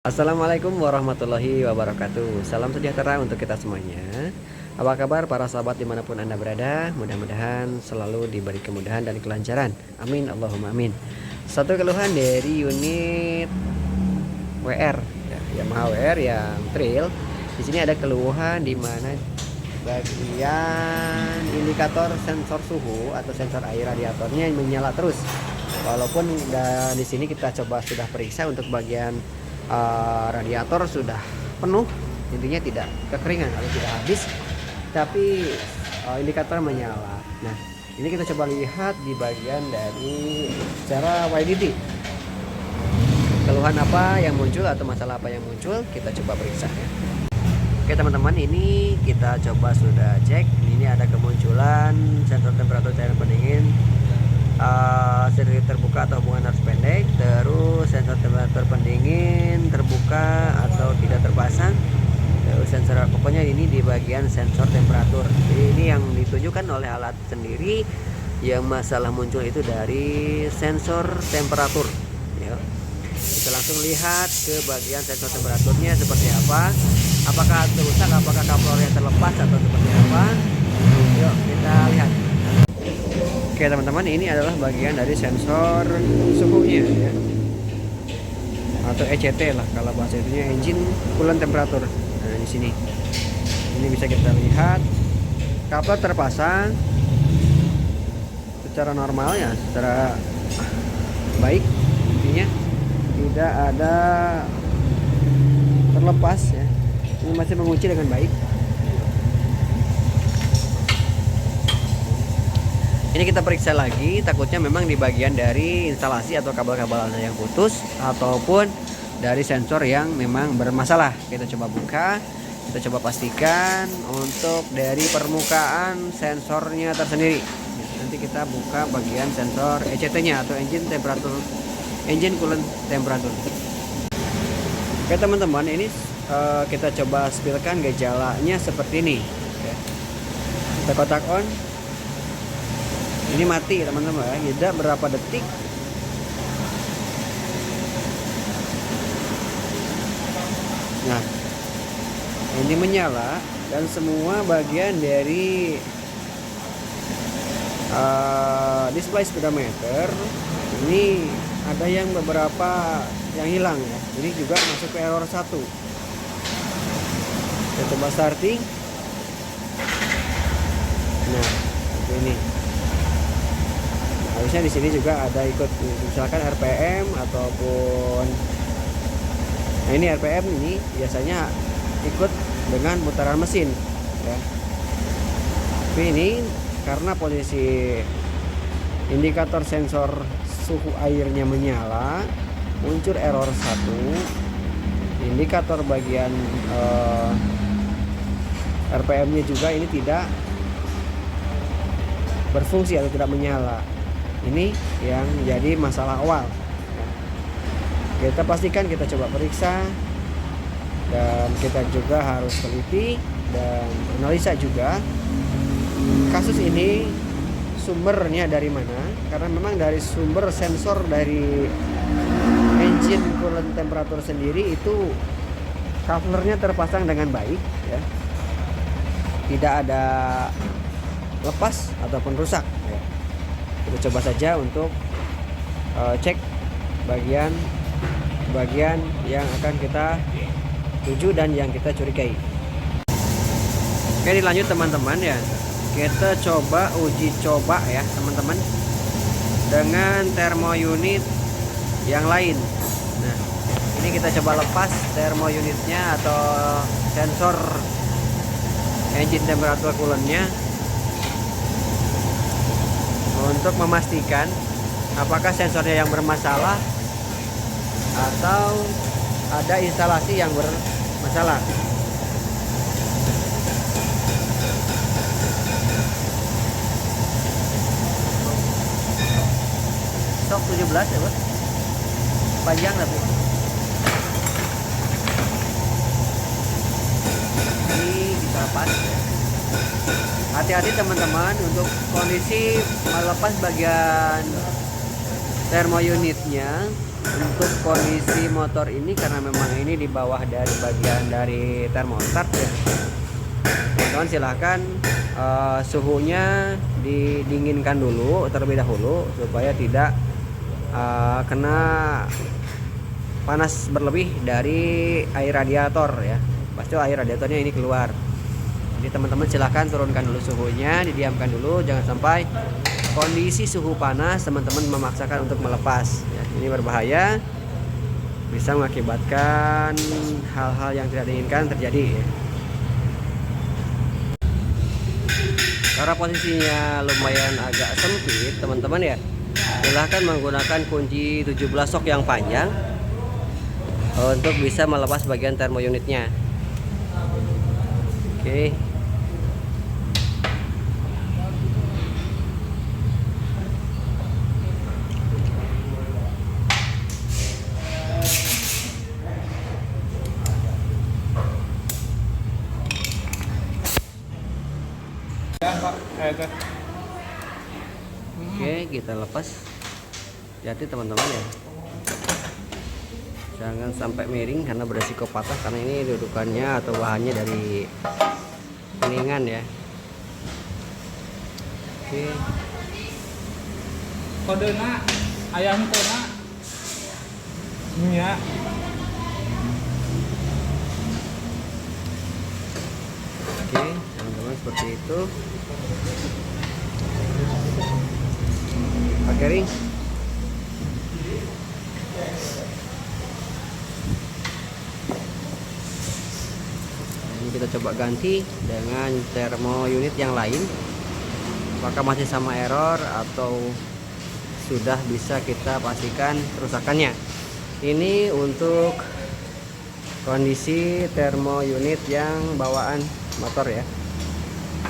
Assalamualaikum warahmatullahi wabarakatuh. Salam sejahtera untuk kita semuanya. Apa kabar para sahabat dimanapun Anda berada? Mudah-mudahan selalu diberi kemudahan dan kelancaran. Amin Allahumma amin. Satu keluhan dari unit WR ya, Yamaha WR yang trail. Di sini ada keluhan di mana bagian indikator sensor suhu atau sensor air radiatornya menyala terus. Walaupun di sini kita coba sudah periksa untuk bagian radiator sudah penuh, intinya tidak kekeringan atau tidak habis, tapi indikator menyala. Nah, ini kita coba lihat di bagian dari cara YDT. Keluhan apa yang muncul atau masalah apa yang muncul, kita coba periksa ya. Oke teman-teman, ini kita coba sudah cek. Ini ada kemunculan sensor temperatur cairan pendingin sirkuit terbuka atau hubungan arus pendek, terus sensor temperatur pendingin terbuka atau tidak terpasang, terus sensor, pokoknya ini di bagian sensor temperatur. Jadi ini yang ditunjukkan oleh alat sendiri, yang masalah muncul itu dari sensor temperatur ya. Kita langsung lihat ke bagian sensor temperaturnya seperti apa, apakah rusak, apakah kaplernya terlepas atau seperti apa. Yuk kita lihat. Oke teman-teman, ini adalah bagian dari sensor suhunya ya, atau ECT lah kalau bahasa itunya, engine coolant temperature. Nah di sini, ini bisa kita lihat kapler terpasang secara normal ya, secara baik, intinya tidak ada terlepas ya, ini masih mengunci dengan baik. Ini kita periksa lagi, takutnya memang di bagian dari instalasi atau kabel-kabel yang putus ataupun dari sensor yang memang bermasalah. Kita coba buka, kita coba pastikan untuk dari permukaan sensornya tersendiri. Nanti kita buka bagian sensor ECT-nya atau engine coolant temperature. Oke teman-teman, ini kita coba spillkan gejalanya seperti ini. Kita kotak on. Ini mati teman-teman ya, jeda berapa detik. Nah, ini menyala dan semua bagian dari display speedometer ini ada yang beberapa yang hilang ya. Ini juga masuk ke error 1. Kita coba starting. Nah, ini harusnya di sini juga ada ikut misalkan RPM ataupun, nah ini RPM ini biasanya ikut dengan putaran mesin ya. Tapi ini karena posisi indikator sensor suhu airnya menyala, muncul error 1. Indikator bagian RPM-nya juga ini tidak berfungsi atau tidak menyala. Ini yang jadi masalah awal. Kita pastikan, kita coba periksa, dan kita juga harus teliti dan analisa juga kasus ini sumbernya dari mana, karena memang dari sumber sensor dari engine coolant temperature sendiri itu couplernya terpasang dengan baik ya, tidak ada lepas ataupun rusak ya. Kita coba saja untuk cek bagian yang akan kita tuju dan yang kita curigai. Oke, dilanjut teman-teman ya. Kita coba uji coba ya teman-teman dengan termo unit yang lain. Nah, ini kita coba lepas termo unitnya atau sensor engine temperature coolantnya untuk memastikan apakah sensornya yang bermasalah atau ada instalasi yang bermasalah. Stok 17 ya bos, panjang tapi ini kita lepas ya. Hati-hati teman-teman untuk kondisi melepas bagian termo unitnya Untuk kondisi motor ini karena memang ini di bawah dari bagian dari termostat ya, teman-teman silahkan suhunya didinginkan dulu terlebih dahulu supaya tidak kena panas berlebih dari air radiator ya. Pasti air radiatornya ini keluar. Jadi teman-teman silahkan turunkan dulu suhunya, didiamkan dulu, jangan sampai kondisi suhu panas teman-teman memaksakan untuk melepas ya. Ini berbahaya, bisa mengakibatkan hal-hal yang tidak diinginkan terjadi ya. Karena posisinya lumayan agak sempit teman-teman ya, silahkan menggunakan kunci 17 sok yang panjang untuk bisa melepas bagian termounitnya. Oke. Oke, kita lepas. Jadi teman-teman ya, jangan sampai miring karena beresiko patah, karena ini dudukannya atau bahannya dari kuningan ya. Oke. Kodena ayam tena nya. Oke, teman-teman seperti itu. Pakai ring. Ini kita coba ganti dengan termo unit yang lain. Apakah masih sama error atau sudah bisa kita pastikan kerusakannya. Ini untuk kondisi termo unit yang bawaan motor ya.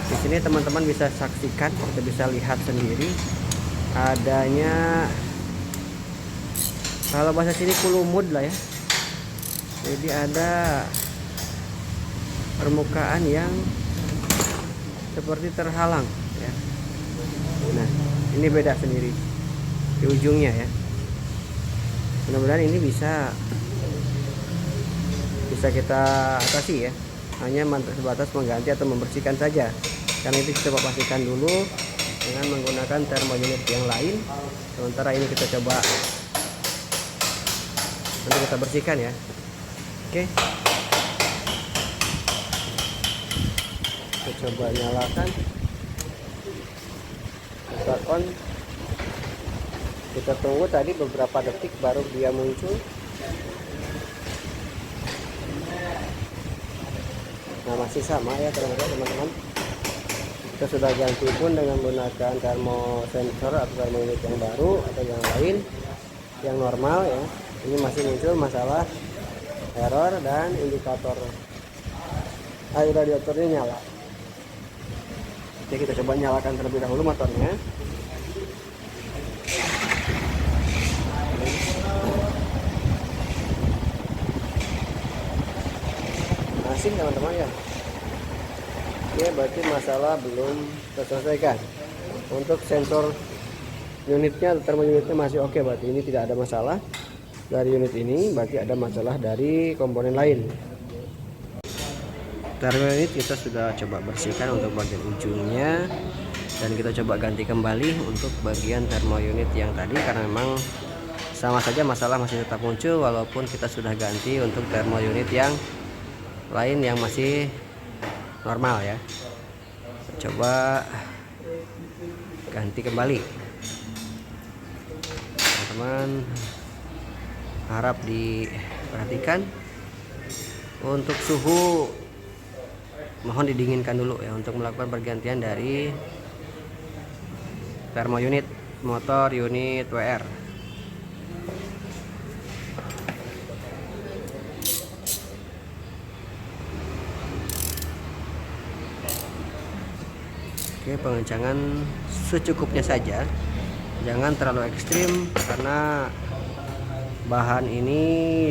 Di sini teman-teman bisa saksikan, kita bisa lihat sendiri adanya, kalau bahasa sini kulumud lah ya. Jadi ada permukaan yang seperti terhalang ya. Nah, ini beda sendiri di ujungnya ya. Mudah-mudahan ini bisa kita atasi ya. Hanya sebatas mengganti atau membersihkan saja. Karena itu kita coba pastikan dulu dengan menggunakan termounit yang lain. Sementara ini kita coba nanti kita bersihkan ya. Oke. Kita coba nyalakan. Start on. Kita tunggu tadi beberapa detik baru dia muncul. Nah, masih sama ya teman-teman. Kita sudah ganti pun dengan menggunakan termosensor atau termounit yang baru atau yang lain yang normal ya. Ini masih muncul masalah error dan indikator air radiatornya nyala. Oke, kita coba nyalakan terlebih dahulu motornya. Masih teman-teman ya. Oke, berarti masalah belum terselesaikan. Untuk sensor unitnya, termounitnya masih oke, berarti ini tidak ada masalah dari unit ini, berarti ada masalah dari komponen lain. Termounit kita sudah coba bersihkan untuk bagian ujungnya, dan kita coba ganti kembali untuk bagian termounit yang tadi, karena memang sama saja masalah masih tetap muncul walaupun kita sudah ganti untuk termounit yang lain yang masih normal ya. Coba ganti kembali teman-teman, harap diperhatikan. Untuk suhu mohon didinginkan dulu ya untuk melakukan pergantian dari termo unit motor unit WR. Oke, pengencangan secukupnya saja, jangan terlalu ekstrim karena bahan ini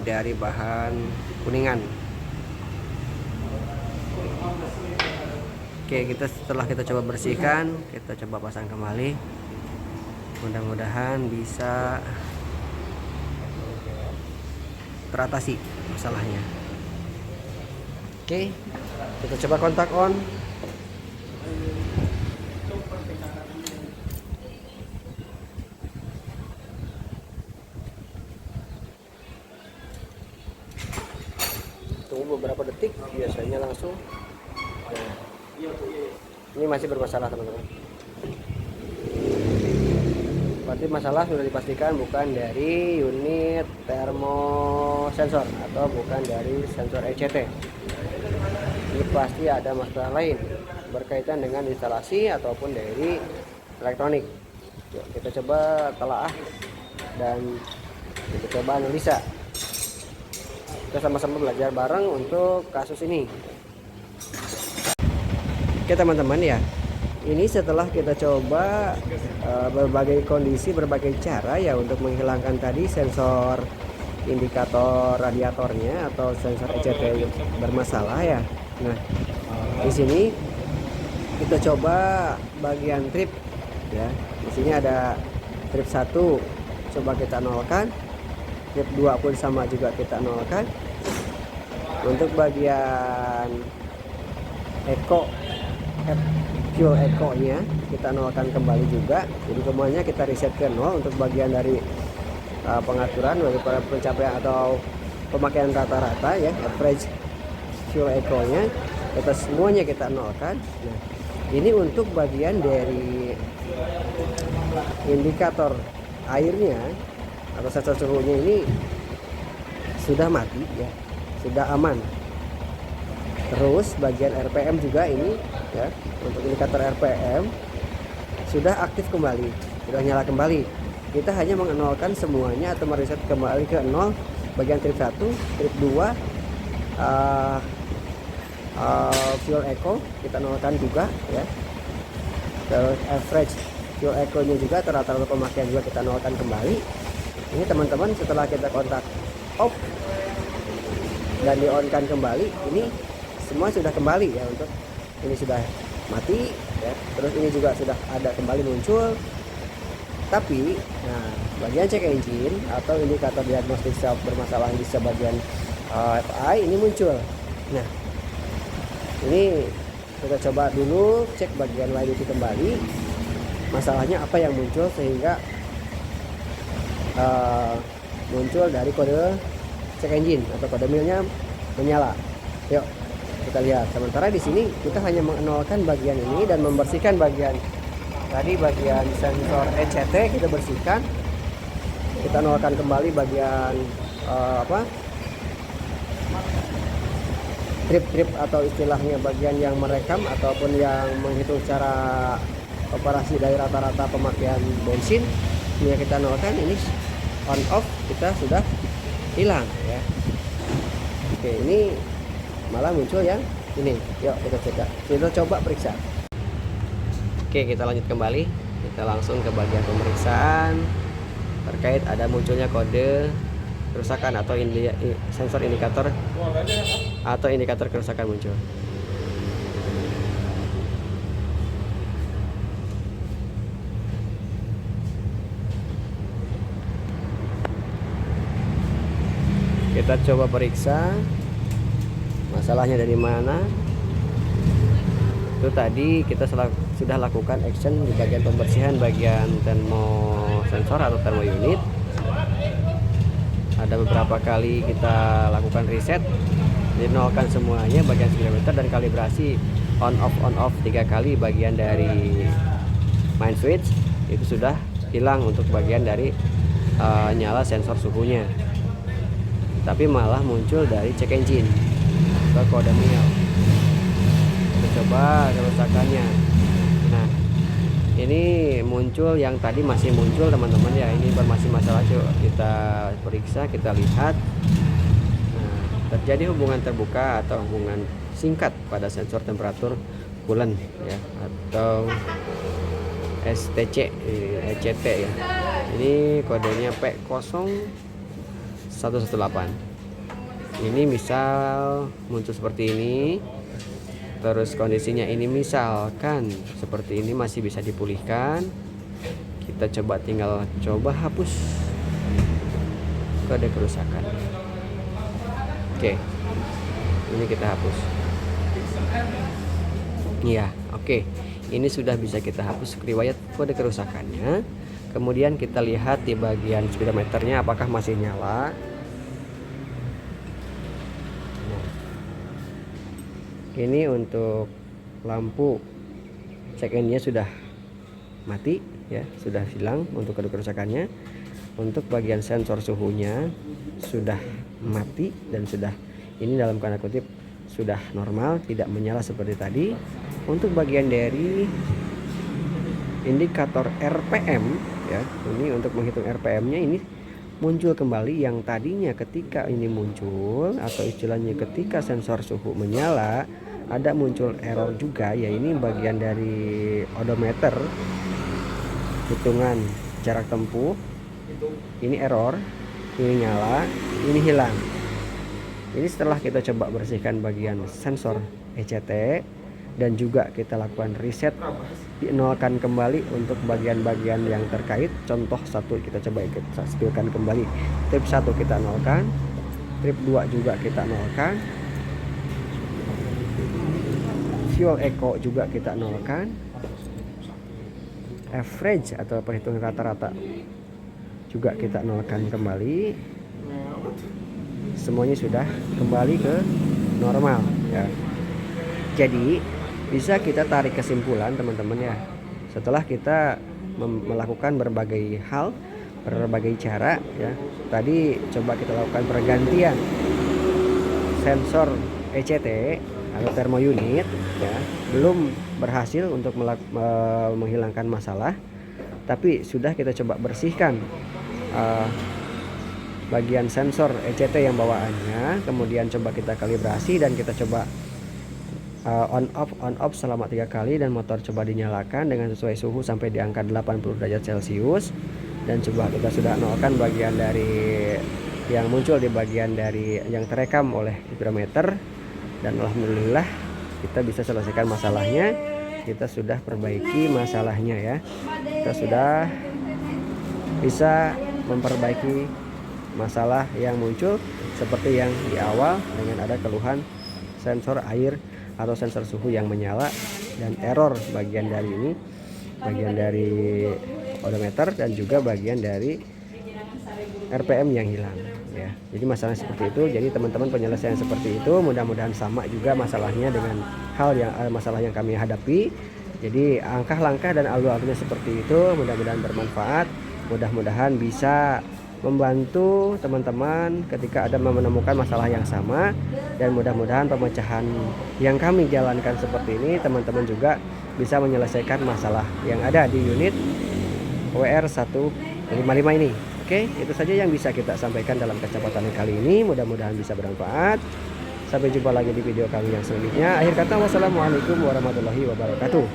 dari bahan kuningan. Oke, setelah kita coba bersihkan, kita coba pasang kembali. Mudah-mudahan bisa teratasi masalahnya. Oke, kita coba kontak on. Tunggu beberapa detik, biasanya langsung. Nah, ini masih bermasalah teman-teman. Berarti masalah sudah dipastikan bukan dari unit termosensor atau bukan dari sensor ECT. Ini pasti ada masalah lain berkaitan dengan instalasi ataupun dari elektronik. Yuk, kita coba telaah dan kita coba analisa. Kita sama-sama belajar bareng untuk kasus ini. Oke teman-teman ya, ini setelah kita coba berbagai kondisi, berbagai cara ya untuk menghilangkan tadi sensor indikator radiatornya atau sensor ECT bermasalah ya. Nah, di sini kita coba bagian trip ya. Di sini ada trip 1 coba kita nolkan. Trip 2 pun sama juga kita nolkan. Untuk bagian fuel eco nya kita nolkan kembali juga. Jadi semuanya kita reset ke 0 untuk bagian dari pengaturan daripada pencapaian atau pemakaian rata-rata ya, average fuel eco nya kita semuanya kita nolkan. Nah, ini untuk bagian dari indikator airnya atau sensor suhunya ini sudah mati ya, sudah aman. Terus bagian RPM juga ini ya, untuk indikator RPM sudah aktif kembali, sudah nyala kembali. Kita hanya menolkan semuanya atau mereset kembali ke 0 bagian trip 1, trip 2 fuel eco kita nolkan juga ya. Terus average fuel eco nya juga rata-rata pemakaian juga kita nolkan kembali. Ini teman-teman setelah kita kontak off dan di on kan kembali, ini semua sudah kembali ya, untuk ini sudah mati ya. Terus ini juga sudah ada kembali muncul. Tapi nah, bagian check engine atau indikator diagnostik self bermasalah di sebagian FI ini muncul. Nah, ini kita coba dulu cek bagian lain itu kembali, masalahnya apa yang muncul sehingga muncul dari kode check engine atau kode milnya menyala. Yuk kita lihat. Sementara di sini kita hanya menolkan bagian ini dan membersihkan bagian tadi, bagian sensor ECT kita bersihkan. Kita nolkan kembali bagian trip atau istilahnya bagian yang merekam ataupun yang menghitung secara operasi dari rata-rata pemakaian bensin. Ini kita nolkan, ini on off kita sudah hilang ya. Oke, ini malah muncul yang ini. Yuk kita coba periksa. Oke, kita lanjut kembali. Kita langsung ke bagian pemeriksaan terkait ada munculnya kode kerusakan atau sensor indikator atau indikator kerusakan muncul. Kita coba periksa masalahnya dari mana. Itu tadi kita sudah lakukan action di bagian pembersihan bagian termosensor atau termounit. Ada beberapa kali kita lakukan reset, dinolkan semuanya bagian speedometer dan kalibrasi on off 3 kali bagian dari main switch. Itu sudah hilang untuk bagian dari nyala sensor suhunya. Tapi malah muncul dari check engine atau kode mil. Kita coba kerusakannya. Nah, ini muncul yang tadi masih muncul teman-teman ya. Ini masih masalah, coba kita periksa, kita lihat. Nah, terjadi hubungan terbuka atau hubungan singkat pada sensor temperatur coolant ya, atau STC ECT ya. Ini kodenya P0118. Ini misal muncul seperti ini, terus kondisinya ini misalkan seperti ini, masih bisa dipulihkan. Kita tinggal coba hapus kode kerusakan. Oke, ini kita hapus. Iya, oke. Ini sudah bisa kita hapus riwayat kode kerusakannya. Kemudian kita lihat di bagian speedometernya apakah masih nyala. Nah, ini untuk lampu check engine-nya sudah mati ya, sudah hilang untuk kode kerusakannya. Untuk bagian sensor suhunya sudah mati dan sudah, ini dalam tanda kutip, sudah normal, tidak menyala seperti tadi. Untuk bagian dari indikator RPM ya, ini untuk menghitung RPM-nya ini muncul kembali. Yang tadinya ketika ini muncul, atau istilahnya ketika sensor suhu menyala, ada muncul error juga ya. Ini bagian dari odometer, hitungan jarak tempuh, ini error, ini nyala, ini hilang. Ini setelah kita coba bersihkan bagian sensor ECT dan juga kita lakukan reset, dinolkan kembali untuk bagian-bagian yang terkait. Contoh satu, kita coba stabilkan kembali. Trip 1 kita nolkan, trip 2 juga kita nolkan, fuel eco juga kita nolkan, average atau perhitungan rata-rata juga kita nolkan kembali. Semuanya sudah kembali ke normal ya. Jadi bisa kita tarik kesimpulan teman-teman ya, setelah kita melakukan berbagai hal, berbagai cara ya. Tadi coba kita lakukan pergantian sensor ECT atau termounit ya, belum berhasil untuk menghilangkan masalah, tapi sudah kita coba bersihkan bagian sensor ECT yang bawaannya. Kemudian coba kita kalibrasi dan kita coba on off selama 3 kali, dan motor coba dinyalakan dengan sesuai suhu sampai di angka 80 derajat Celcius. Dan coba kita sudah nolkan bagian dari yang muncul di bagian dari yang terekam oleh speedometer, dan alhamdulillah kita bisa selesaikan masalahnya. Kita sudah perbaiki masalahnya ya, kita sudah bisa memperbaiki masalah yang muncul seperti yang di awal dengan ada keluhan sensor air atau sensor suhu yang menyala dan error bagian dari ini, bagian dari odometer dan juga bagian dari RPM yang hilang ya. Jadi masalah seperti itu. Jadi teman-teman, penyelesaian seperti itu mudah-mudahan sama juga masalahnya dengan masalah yang kami hadapi. Jadi langkah-langkah dan alur-alurnya seperti itu mudah-mudahan bermanfaat, mudah-mudahan bisa membantu teman-teman ketika ada menemukan masalah yang sama, dan mudah-mudahan pemecahan yang kami jalankan seperti ini teman-teman juga bisa menyelesaikan masalah yang ada di unit WR155 ini. Oke, itu saja yang bisa kita sampaikan dalam kecepatan kali ini, mudah-mudahan bisa bermanfaat. Sampai jumpa lagi di video kami yang selanjutnya. Akhir kata, wassalamualaikum warahmatullahi wabarakatuh.